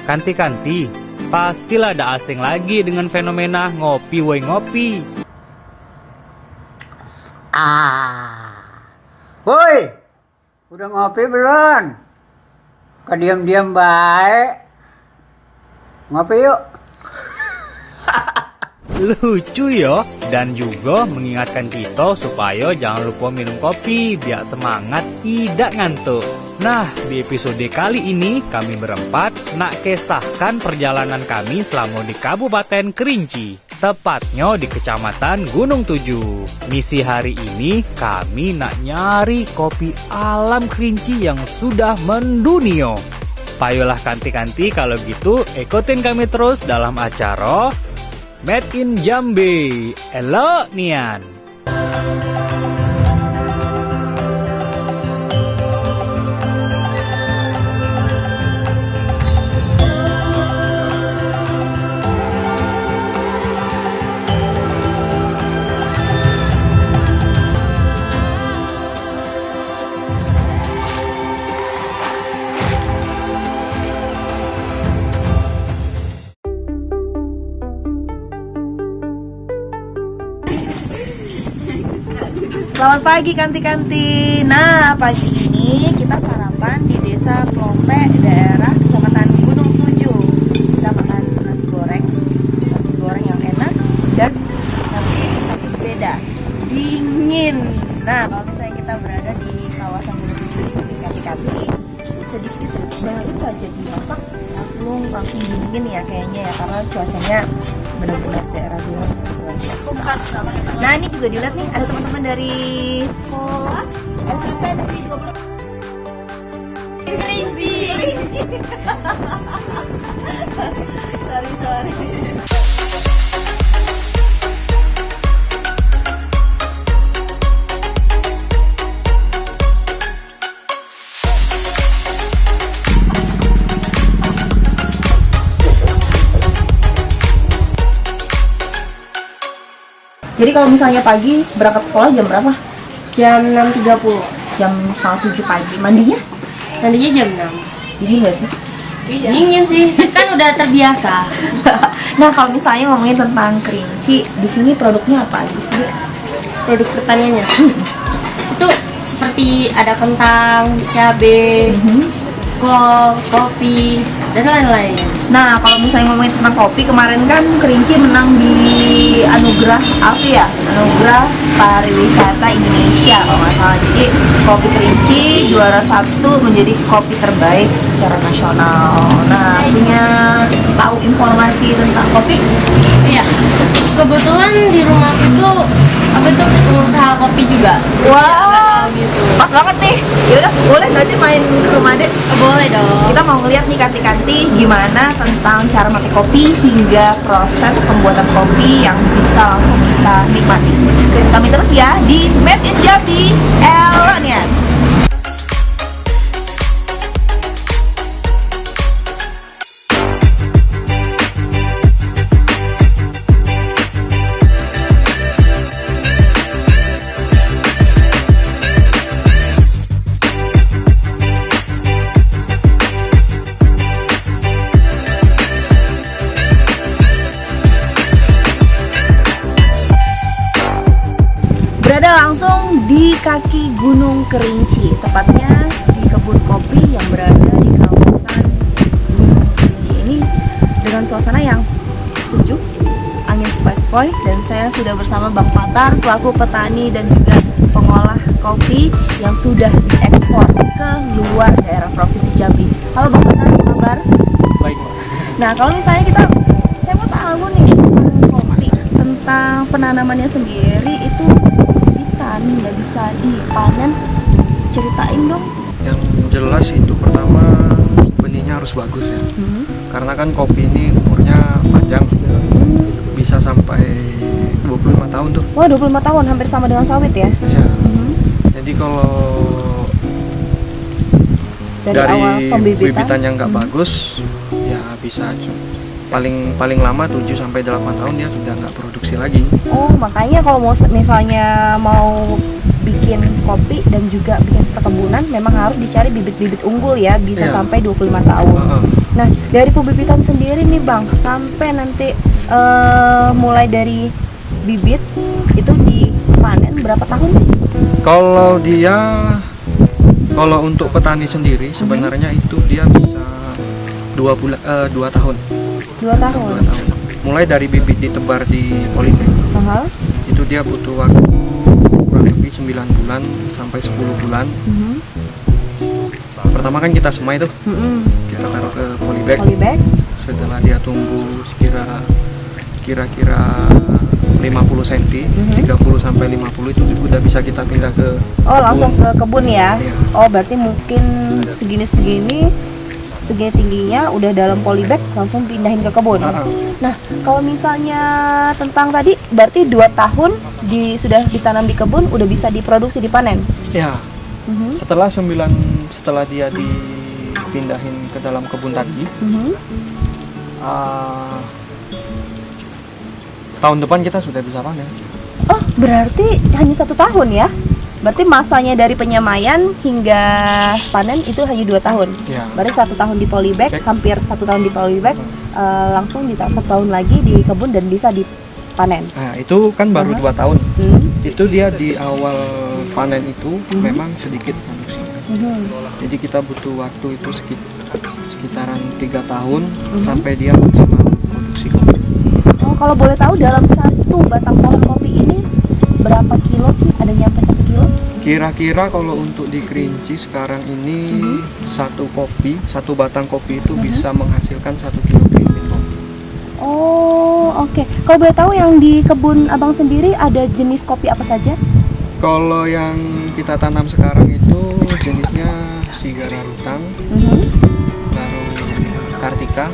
Kanti-kanti, pastilah ada asing lagi dengan fenomena ngopi woi ngopi. Woi, udah ngopi belum? Kediam-diam baik. Ngopi yuk. Lucu yo, dan juga mengingatkan kita supaya jangan lupa minum kopi biar semangat tidak ngantuk. Nah, di episode kali ini kami berempat nak kisahkan perjalanan kami selama di Kabupaten Kerinci, tepatnya di Kecamatan Gunung Tujuh. Misi hari ini kami nak nyari kopi alam Kerinci yang sudah mendunia. Payolah kanti-kanti kalau gitu ikutin kami terus dalam acara Made in Jambi. Elok nian. Selamat pagi kanti-kanti. Nah, pagi ini kita sarapan di Desa Plompe, daerah Kecamatan Gunung Tujuh. Kita makan nasi goreng yang enak dan tapi sensasi berbeda, dingin. Nah, kalau misalnya kita berada di kawasan Gunung Tujuh ini, kanti-kanti sedikit baru saja dimasak langsung dingin ya kayaknya ya, karena cuacanya benar-benar daerah gunung luar biasa. Nah, ini juga dilihat nih ada teman-teman dari sekolah SMP Negeri 20 Kerinci. sorry. Jadi kalau misalnya pagi berangkat sekolah jam berapa? Jam 6.30. Jam 6:30 pagi. Mandinya? Nantinya jam 6. Dingin nggak sih? Dingin sih, kan udah terbiasa. Nah, kalau misalnya ngomongin tentang Kerinci, di sini produknya apa aja sih? Produk pertaniannya itu seperti ada kentang, cabai, kol, kopi, dan lain-lain. Nah, kalau misalnya ngomongin tentang kopi, kemarin kan Kerinci menang di Anugerah API ya, Anugerah Pariwisata Indonesia kalau nggak salah. Jadi kopi Kerinci juara 1 menjadi kopi terbaik secara nasional. Nah, punya tahu informasi tentang kopi? Iya, kebetulan di rumah itu pengusaha kopi juga. Wah, Gitu. pas banget nih. Yaudah, boleh nggak sih main ke rumah Dek? Boleh dong. Kita mau ngeliat nih kanti-kanti gimana tentang cara memetik kopi hingga proses pembuatan kopi yang bisa langsung kita nikmati. Ikutin kami terus ya di Made in Jambi, Elonian. Berada langsung di kaki Gunung Kerinci, tepatnya di kebun kopi yang berada di kawasan Gunung Kerinci ini dengan suasana yang sejuk, angin sepoi-sepoi, dan saya sudah bersama Bang Patar selaku petani dan juga pengolah kopi yang sudah diekspor ke luar daerah Provinsi Jambi. Halo Bang Patar, apa kabar? Baik, Nah, kalau misalnya saya mau tahu nih tentang kopi, tentang penanamannya sendiri itu nggak bisa dipanen, ceritain dong. Yang jelas itu pertama benihnya harus bagus ya, karena kan kopi ini umurnya panjang, bisa sampai 25 tahun tuh. Wah, 25 tahun, hampir sama dengan sawit ya. Ya. Jadi kalau Dari awal dari pembibitan bibitannya nggak bagus, ya bisa paling lama 7 sampai 8 tahun dia sudah nggak produksi lagi. Oh, makanya kalau mau misalnya mau bikin kopi dan juga bikin perkebunan memang harus dicari bibit-bibit unggul ya, bisa Iya. sampai 25 tahun. Nah, dari pembibitan sendiri nih Bang, sampai nanti mulai dari bibit itu dipanen berapa tahun sih? Kalau untuk petani sendiri sebenarnya itu dia bisa 2 tahun. 2 tahun. 2 tahun. Mulai dari bibit ditebar di polybag Aha. itu dia butuh waktu kurang lebih 9 bulan sampai 10 bulan. Pertama kan kita semai tuh, kita taruh ke polybag. Polybag. Setelah dia tumbuh kira-kira 50 cm, 30 sampai 50 itu udah bisa kita pindah ke Oh, langsung ke kebun ya? Iya. Oh, berarti mungkin segini tingginya udah dalam polybag langsung pindahin ke kebun. Nah, kalau misalnya tentang tadi berarti 2 tahun sudah ditanam di kebun udah bisa diproduksi dipanen. Ya. Setelah dia dipindahin ke dalam kebun tadi, tahun depan kita sudah bisa panen. Oh, berarti hanya 1 tahun ya? Berarti masanya dari penyemaian hingga panen itu hanya 2 tahun. Ya. Berarti 1 tahun di polybag, hampir 1 tahun di polybag, langsung di 1 tahun lagi di kebun dan bisa dipanen. Nah, itu kan baru 2 tahun. Hmm. Itu dia di awal panen itu memang sedikit produksinya. Jadi kita butuh waktu itu sekitaran 3 tahun sampai dia maksimal produksi kopi. Oh, kalau boleh tahu dalam 1 batang pohon kopi ini berapa kilo sih? Ada nyampe 1 kilo? Kira-kira kalau untuk di Kerinci sekarang ini satu batang kopi itu bisa menghasilkan 1 kilo green bean kopi. Oh, oke. Kalau boleh tahu yang di kebun Abang sendiri ada jenis kopi apa saja? Kalau yang kita tanam sekarang itu jenisnya Sigara Rutang, baru Kartika,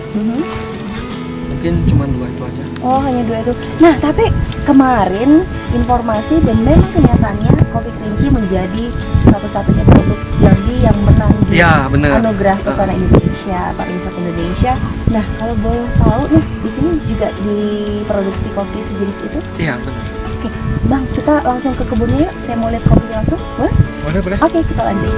mungkin cuma 2 itu aja. Oh, hanya 2 itu. Nah, tapi kemarin informasi dan memang kenyataannya kopi Kerinci menjadi satu-satunya produk Jambi yang menang di Ya, bener. Anugerah Pesona Indonesia, Pariwisata Indonesia. Nah, kalau boleh tahu nih, di sini juga diproduksi kopi sejenis itu? Iya, benar. Oke, Bang, kita langsung ke kebunnya yuk. Saya mau lihat kopinya langsung, boleh? Boleh. Oke, kita lanjut.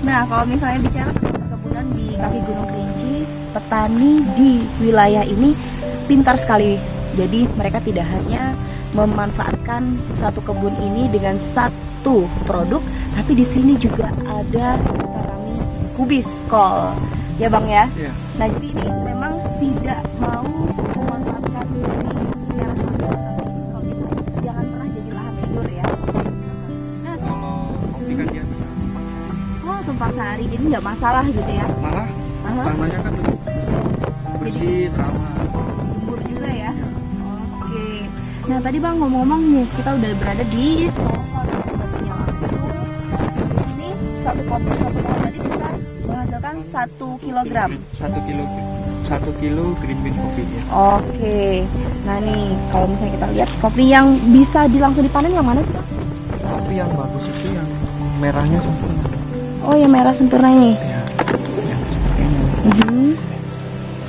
Nah, kalau misalnya bicara perkebunan di kaki Gunung Kerinci, petani di wilayah ini pintar sekali. Jadi mereka tidak hanya memanfaatkan satu kebun ini dengan satu produk, tapi di sini juga ada tanami kubis kol, ya Bang ya. Iya. Nah, jadi ini memang tidak mau memanfaatkan bumi secara standar, tapi kalau bisa jangan pernah jadi lahan tidur ya. Nah, Kalau kopi kan dia bisa tumpang sari. oh, tumpang sari, jadi nggak masalah gitu ya. Malah Aha. tanahnya kan bersih, terawat. Gembur juga ya. Oke. Nah, tadi Bang ngomong-ngomong nih, kita udah berada di pohon kopinya langsung. Di sini satu pohon tadi bisa menghasilkan 1 kilogram. 1 kilo green bean coffee ya. Oke. Nah nih, kalau misalnya kita lihat kopi yang bisa langsung dipanen yang mana sih, Bang? Tapi yang bagus itu yang merahnya sempurna. Oh, yang merah sempurna ini. Ya, yang seperti ini.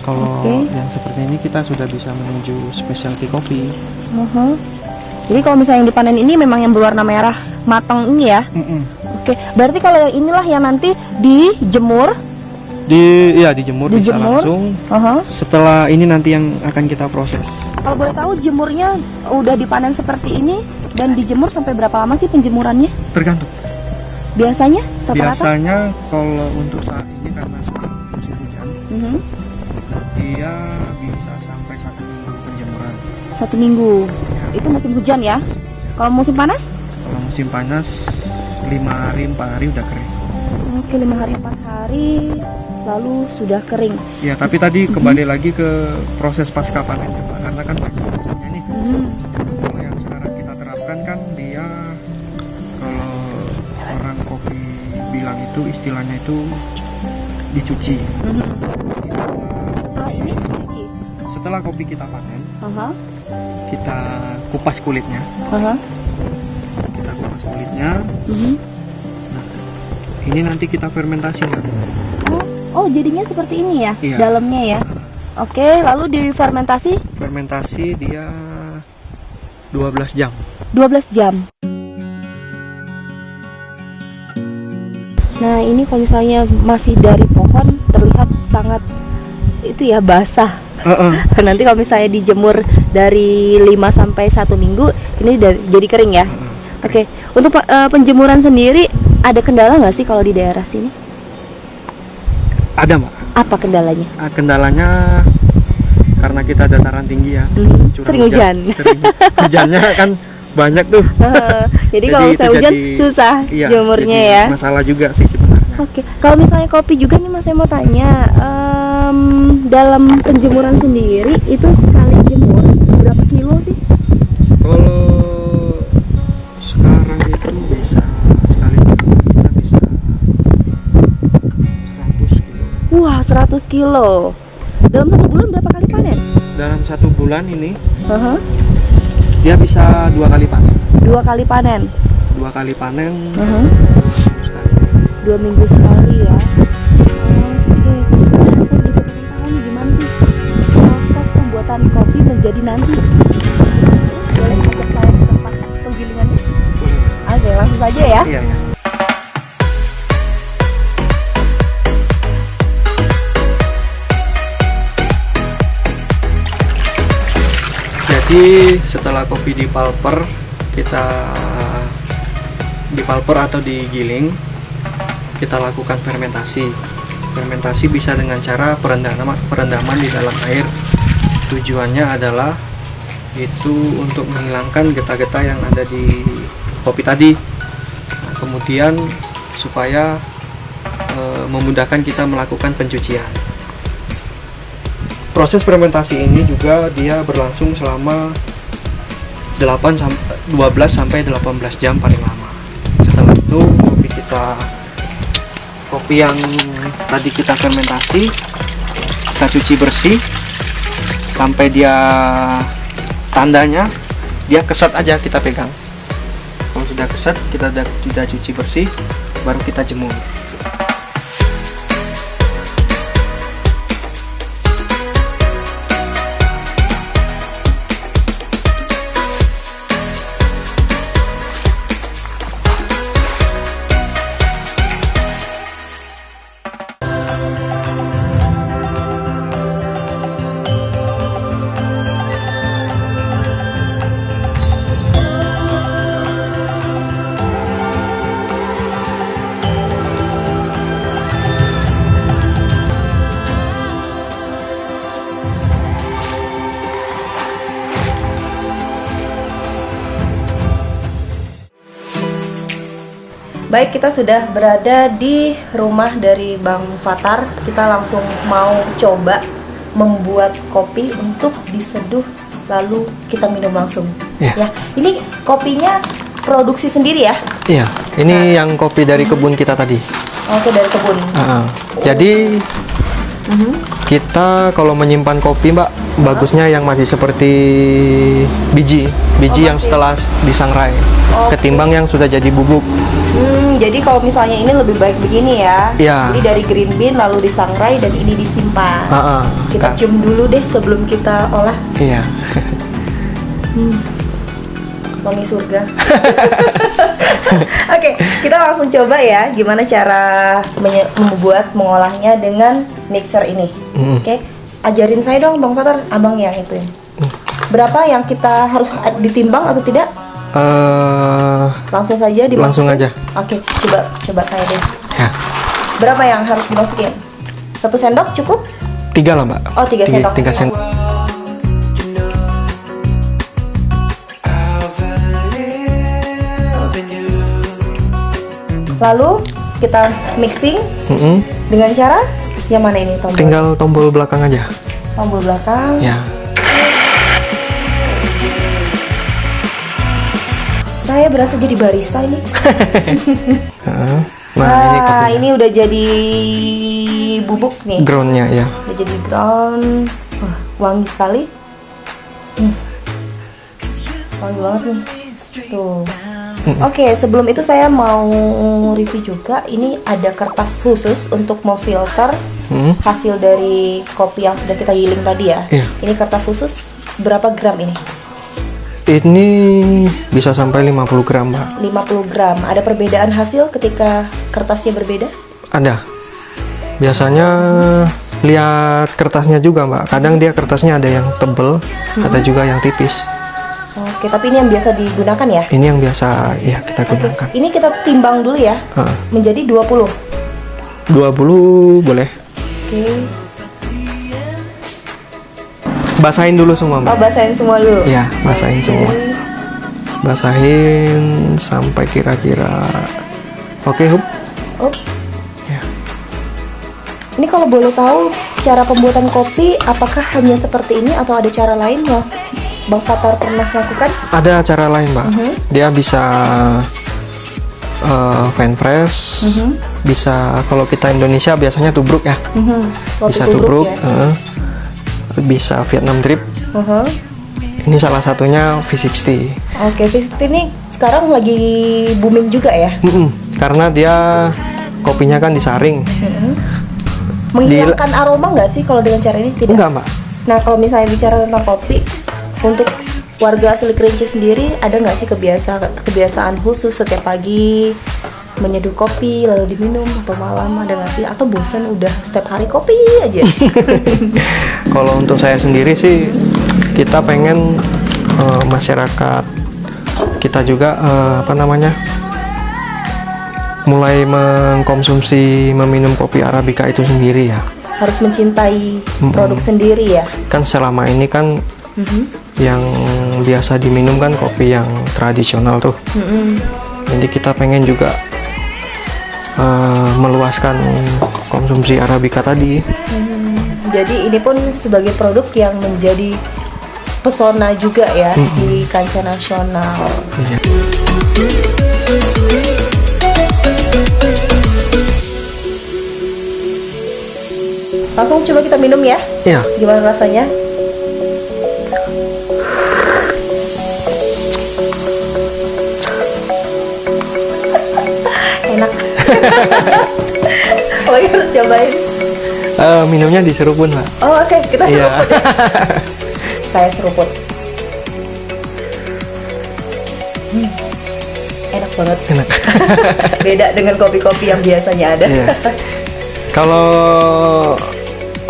Kalau Oke. yang seperti ini kita sudah bisa menuju specialty coffee. Jadi kalau misalnya yang dipanen ini memang yang berwarna merah matang ini ya. Oke, berarti kalau yang inilah yang nanti dijemur. Dijemur bisa Dijemur. langsung. Setelah ini nanti yang akan kita proses. Kalau boleh tahu jemurnya udah dipanen seperti ini dan dijemur sampai berapa lama sih penjemurannya? Tergantung. Biasanya rata-rata? Biasanya kalau untuk saat ini karena sekarang musim hujan, Mhm. dia bisa sampai 1 minggu penjemuran. 1 minggu. Itu musim hujan ya. Kalau musim panas? Kalau musim panas 5 hari 4 hari udah kering. Oke, 5 hari 4 hari lalu sudah kering. Ya, tapi tadi kembali lagi ke proses pasca panennya, Pak. Karena kan waktunya nih. Kalau yang sekarang kita terapkan kan dia, kalau orang kopi bilang itu istilahnya itu dicuci. Setelah ini dicuci. Setelah kopi kita panen, Aha. kita kupas kulitnya. Aha. Kita kupas kulitnya. Mhm. Ini nanti kita fermentasi, Mbak. Oh, jadinya seperti ini ya, Iya. dalamnya ya. Oke, lalu difermentasi Fermentasi dia 12 jam. 12 jam. Nah, ini kalau misalnya masih dari pohon terlihat sangat itu ya basah. Nanti kalau misalnya dijemur dari 5 sampai 1 minggu, ini jadi kering ya. Oke, untuk penjemuran sendiri ada kendala nggak sih kalau di daerah sini? Ada, Mbak. Apa kendalanya? Kendalanya karena kita dataran tinggi ya. Curah Sering hujan. Sering. Hujannya kan banyak tuh. Jadi kalau itu misalnya hujan jadi- susah iya, jemurnya jadi ya. Masalah juga sih sebenarnya. Oke, kalau misalnya kopi juga nih Mas, saya mau tanya, dalam penjemuran sendiri itu sekali jemur berapa kilo sih? Kalau sekarang itu bisa sekali kita bisa 100 kilo. Wah, 100 kilo. Dalam 1 bulan berapa kali panen? Dalam 1 bulan ini Aha, dia bisa 2 kali panen. 2 kali panen. 2 kali panen. Aha, Sekali. 2 minggu sekali ya. Oke. Nah, saya juga pengen tahu nih gimana sih proses pembuatan kopi menjadi nanti. Boleh ajak saya ke tempat penggilingannya? Oke, langsung saja ya. Iya, ya. Jadi setelah kopi dipalper, kita dipalper atau digiling, kita lakukan fermentasi. Fermentasi bisa dengan cara perendaman di dalam air. Tujuannya adalah itu untuk menghilangkan getah-getah yang ada di kopi tadi. Nah, kemudian supaya memudahkan kita melakukan pencucian. Proses fermentasi ini juga dia berlangsung selama 12 sampai 18 jam paling lama. Setelah itu kopi yang tadi kita fermentasi kita cuci bersih sampai dia tandanya dia kesat aja, kita pegang. Kalau sudah kesat, kita sudah cuci bersih, baru kita jemur. Baik, kita sudah berada di rumah dari Bang Fatar. Kita langsung mau coba membuat kopi untuk diseduh lalu kita minum langsung. Ya, ini kopinya produksi sendiri ya? Iya, ini yang kopi dari kebun kita tadi. Oke, dari kebun. Jadi kita kalau menyimpan kopi, Mbak, bagusnya yang masih seperti biji yang masih. setelah disangrai, Oke. ketimbang yang sudah jadi bubuk. Jadi kalau misalnya ini lebih baik begini ya. Iya. Jadi dari green bean lalu disangrai dan ini disimpan. Kita cium dulu deh sebelum kita olah. Iya. Wangi surga. Oke, kita langsung coba ya gimana cara mengolahnya dengan mixer ini. Oke, ajarin saya dong Bang Fatar, abang yang itu. Berapa yang kita harus ditimbang atau tidak? Langsung saja dimasukin. Langsung aja. Oke, coba saya deh. Ya. Berapa yang harus dimasukin? 1 sendok cukup? 3 lah Mbak. Oh, 3 sendok. 3 sendok. Lalu kita mixing dengan cara yang mana ini tombol? Tinggal tombol belakang aja. Tombol belakang. Ya. Saya berasa jadi barista ini. Nah, ini kopinya. Ini udah jadi bubuk nih. Groundnya ya. Udah jadi ground. Wah, wangi sekali. Wangi banget nih. Tuh. Oke, sebelum itu saya mau review juga. Ini ada kertas khusus untuk memfilter hasil dari kopi yang sudah kita giling tadi ya. Iya. Ini kertas khusus berapa gram ini? Ini bisa sampai 50 gram Mbak. 50 gram. Ada perbedaan hasil ketika kertasnya berbeda? Ada. Biasanya lihat kertasnya juga Mbak. Kadang dia kertasnya ada yang tebel, ada juga yang tipis. Oke, tapi ini yang biasa digunakan ya? Ini yang biasa ya kita gunakan. Ini kita timbang dulu ya. Menjadi 20. 20 boleh. Oke. Basahin dulu semua Mbak. Oh, basahin semua dulu. Ya, basahin semua. Basahin sampai kira-kira oke, Hub. Oh. Ya. Ini kalau boleh tahu cara pembuatan kopi apakah hanya seperti ini atau ada cara lain ya? Bang Fatar pernah lakukan? Ada cara lain Mbak. Dia bisa fan fresh, bisa kalau kita Indonesia biasanya tubruk ya. Bisa tubruk, ya? bisa Vietnam drip. Ini salah satunya V60. Oke, V60 ini sekarang lagi booming juga ya? Karena dia kopinya kan disaring. Menghilangkan aroma nggak sih kalau dengan cara ini? Tidak. Enggak Mbak. Nah, kalau misalnya bicara tentang kopi, untuk warga asli Kerinci sendiri ada nggak sih kebiasaan khusus setiap pagi menyeduh kopi lalu diminum atau malam, ada nggak sih? Atau bosan udah setiap hari kopi aja? Kalau untuk saya sendiri sih, kita pengen masyarakat kita juga mulai mengkonsumsi meminum kopi Arabica itu sendiri ya. Harus mencintai produk sendiri ya. Kan selama ini kan yang biasa diminum kan kopi yang tradisional tuh. Jadi kita pengen juga meluaskan konsumsi Arabica tadi. Jadi ini pun sebagai produk yang menjadi pesona juga ya di kancah nasional. Iya. Langsung coba kita minum ya. Iya. Gimana rasanya? Enak. Oh iya, harus cobain. Minumnya diserupun Pak. Oh oke, kita seruput Iya. ya. Saya seruput. Enak banget. Enak. Beda dengan kopi-kopi yang biasanya ada. Iya. Kalau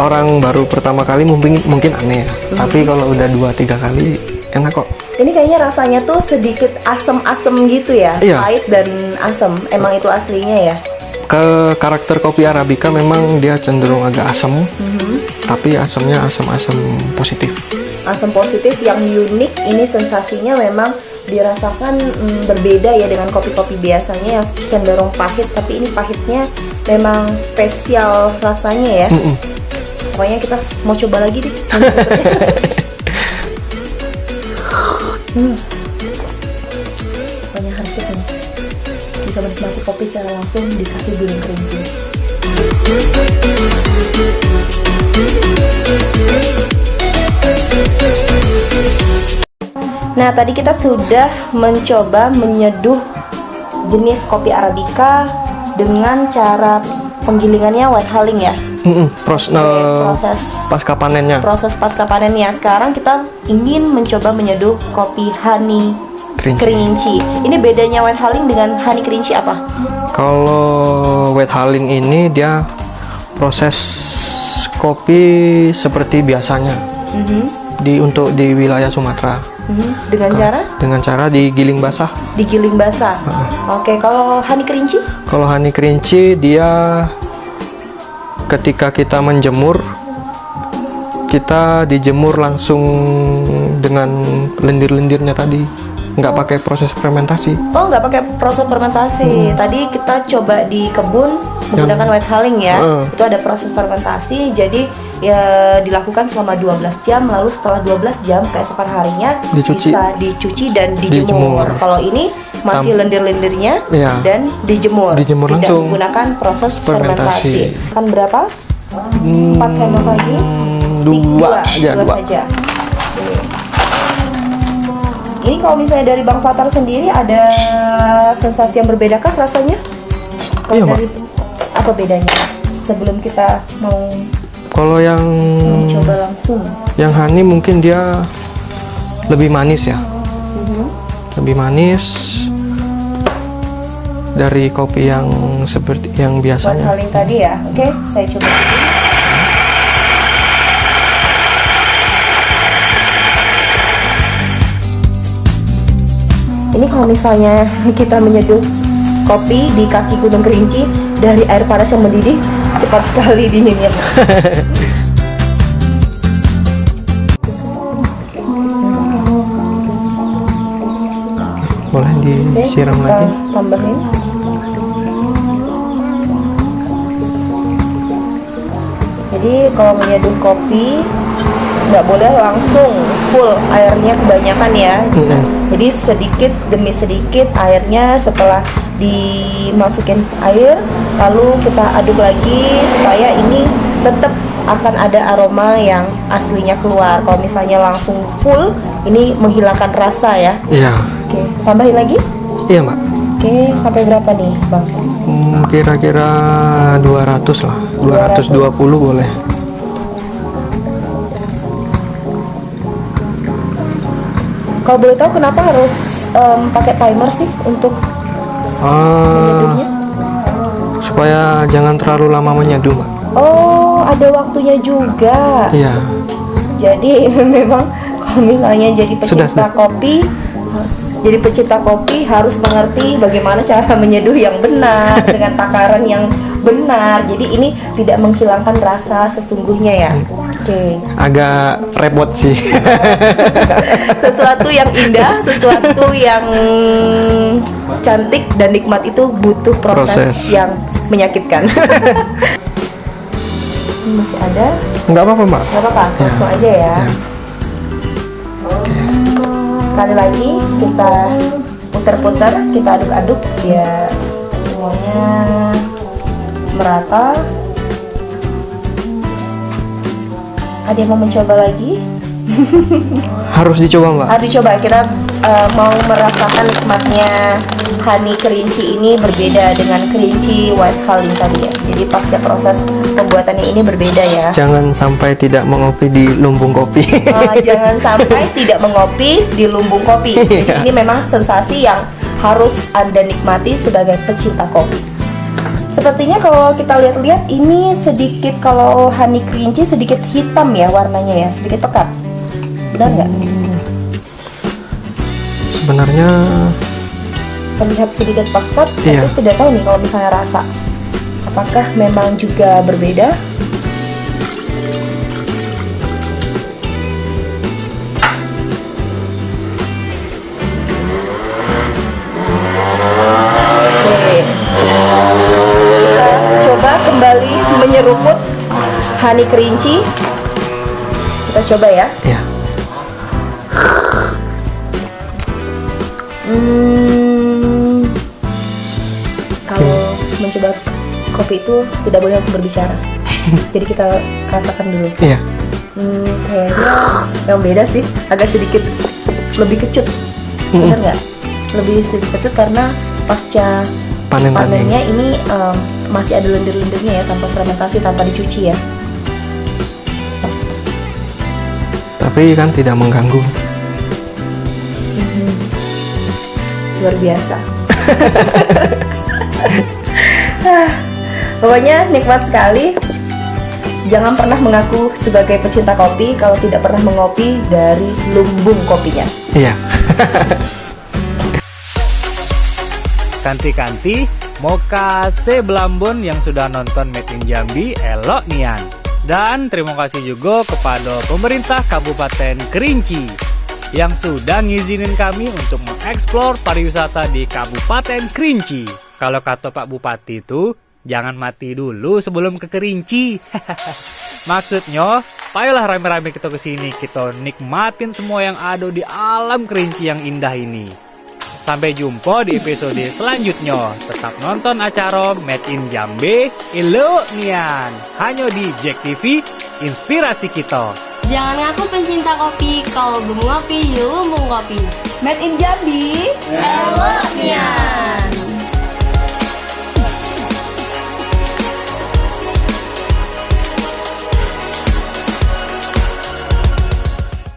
orang baru pertama kali mungkin aneh ya. Tapi kalau udah 2-3 kali enak kok. Ini kayaknya rasanya tuh sedikit asem-asem gitu ya. Iya. Pahit dan asem. Emang itu aslinya ya. Ke karakter kopi Arabica memang dia cenderung agak asam. Tapi asamnya asam-asam positif. Asam positif yang unik, ini sensasinya memang dirasakan berbeda ya dengan kopi-kopi biasanya yang cenderung pahit, tapi ini pahitnya memang spesial rasanya ya. Pokoknya kita mau coba lagi deh. Pokoknya harus kesini, bisa menikmati kopi secara langsung di kaki Gunung Kerinci. Nah, tadi kita sudah mencoba menyeduh jenis kopi Arabica dengan cara penggilingannya white hulling ya. Proses pasca panennya. Proses pasca panennya. Sekarang kita ingin mencoba menyeduh kopi honey Kerinci. Ini bedanya white hulling dengan honey Kerinci apa? Kalau white hulling ini dia proses kopi seperti biasanya untuk di wilayah Sumatera. Dengan cara digiling basah. Digiling basah. Oke, kalau honey Kerinci? Kalau honey Kerinci dia ketika kita menjemur kita dijemur langsung dengan lendir-lendirnya tadi, nggak pakai proses fermentasi. Oh, nggak pakai proses fermentasi. Tadi kita coba di kebun menggunakan white hulling ya. Itu ada proses fermentasi, jadi ya dilakukan selama 12 jam, lalu setelah 12 jam keesokan harinya bisa dicuci dan dijemur. Kalau ini masih lendir-lendirnya dan dijemur tidak langsung, menggunakan proses fermentasi. Kan berapa? 4 sendok lagi? 2 saja. Oke. Ini kalau misalnya dari Bang Fatar sendiri ada sensasi yang berbedakah rasanya? Kalau Iya, dari apa bedanya? Sebelum kita mau kalau yang coba langsung, yang honey mungkin dia lebih manis ya, lebih manis dari kopi yang seperti yang buat biasanya. hulling tadi ya. Oke, saya coba dulu. Ini kalau misalnya kita menyeduh kopi di kaki Gunung Kerinci dari air panas yang mendidih, cepat sekali dinginnya. Boleh disiram Oke, lagi. kita tambahin. Jadi kalau menyeduh kopi nggak boleh langsung full airnya kebanyakan ya. Jadi sedikit demi sedikit airnya, setelah dimasukin air lalu kita aduk lagi supaya ini tetap akan ada aroma yang aslinya keluar. Kalau misalnya langsung full, ini menghilangkan rasa ya. Iya. Oke, tambahin lagi. Iya, Mbak. Oke, sampai berapa nih, Bang? Kira-kira 200 lah, 220 boleh. Kalau boleh tahu kenapa harus pakai timer sih untuk menyeduhnya? Supaya jangan terlalu lama menyeduh, Mbak. Oh, ada waktunya juga. Iya. Jadi memang kalau misalnya jadi pecinta Sudah. kopi, jadi pecinta kopi harus mengerti bagaimana cara menyeduh yang benar dengan takaran yang benar. Jadi ini tidak menghilangkan rasa sesungguhnya ya. Oke. Agak repot sih. Sesuatu yang indah, sesuatu yang cantik dan nikmat itu butuh proses. Yang menyakitkan. Ini masih ada? Nggak apa-apa, Mbak. Nggak apa-apa, langsung aja ya. Oke. Sekali lagi kita putar-putar, kita aduk-aduk biar semuanya merata. Ada yang mau mencoba lagi? Harus dicoba, Mbak. Harus dicoba. Kita mau merasakan nikmatnya honey kerinci ini berbeda dengan kerinci white hulling tadi ya. Jadi pasca proses pembuatannya ini berbeda ya. Jangan sampai tidak mengopi di lumbung kopi. Jangan sampai tidak mengopi di lumbung kopi. Jadi ini memang sensasi yang harus Anda nikmati sebagai pecinta kopi. Sepertinya kalau kita lihat-lihat ini sedikit, kalau honey kerinci sedikit hitam ya warnanya ya, sedikit pekat. Benar nggak? Sebenarnya Terlihat sedikit pekat, Iya. tapi tidak tahu nih kalau misalnya rasa. Apakah memang juga berbeda? Oke. Kita coba kembali menyeruput honey kerinci. Kita coba ya. ya. Kalau mencoba kopi itu tidak boleh langsung berbicara. Jadi kita rasakan dulu. Iya. Kayaknya yang beda sih, agak sedikit lebih kecut. Benar nggak? Lebih sedikit kecut karena pasca panennya ini masih ada lendir-lendirnya ya, tanpa fermentasi, tanpa dicuci ya. Tapi kan tidak mengganggu. Luar biasa. Pokoknya nikmat sekali. Jangan pernah mengaku sebagai pecinta kopi kalau tidak pernah mengopi dari lumbung kopinya. Iya. Kanti-kanti, mau kasih Belambon yang sudah nonton Made in Jambi, elok nian. Dan terima kasih juga kepada pemerintah Kabupaten Kerinci yang sudah ngizinin kami untuk mengeksplor pariwisata di Kabupaten Kerinci. Kalau kata Pak Bupati itu, jangan mati dulu sebelum ke Kerinci. Maksudnya, ayolah rame-rame kita ke sini, kita nikmatin semua yang ada di alam Kerinci yang indah ini. Sampai jumpa di episode selanjutnya. Tetap nonton acara Made in Jambe, Elo Nian. Hanya di Jack TV, inspirasi kita. Jangan ngaku pencinta kopi, kalau belum ngopi, yuk mau ngopi. Made in Jambi. Eloknya.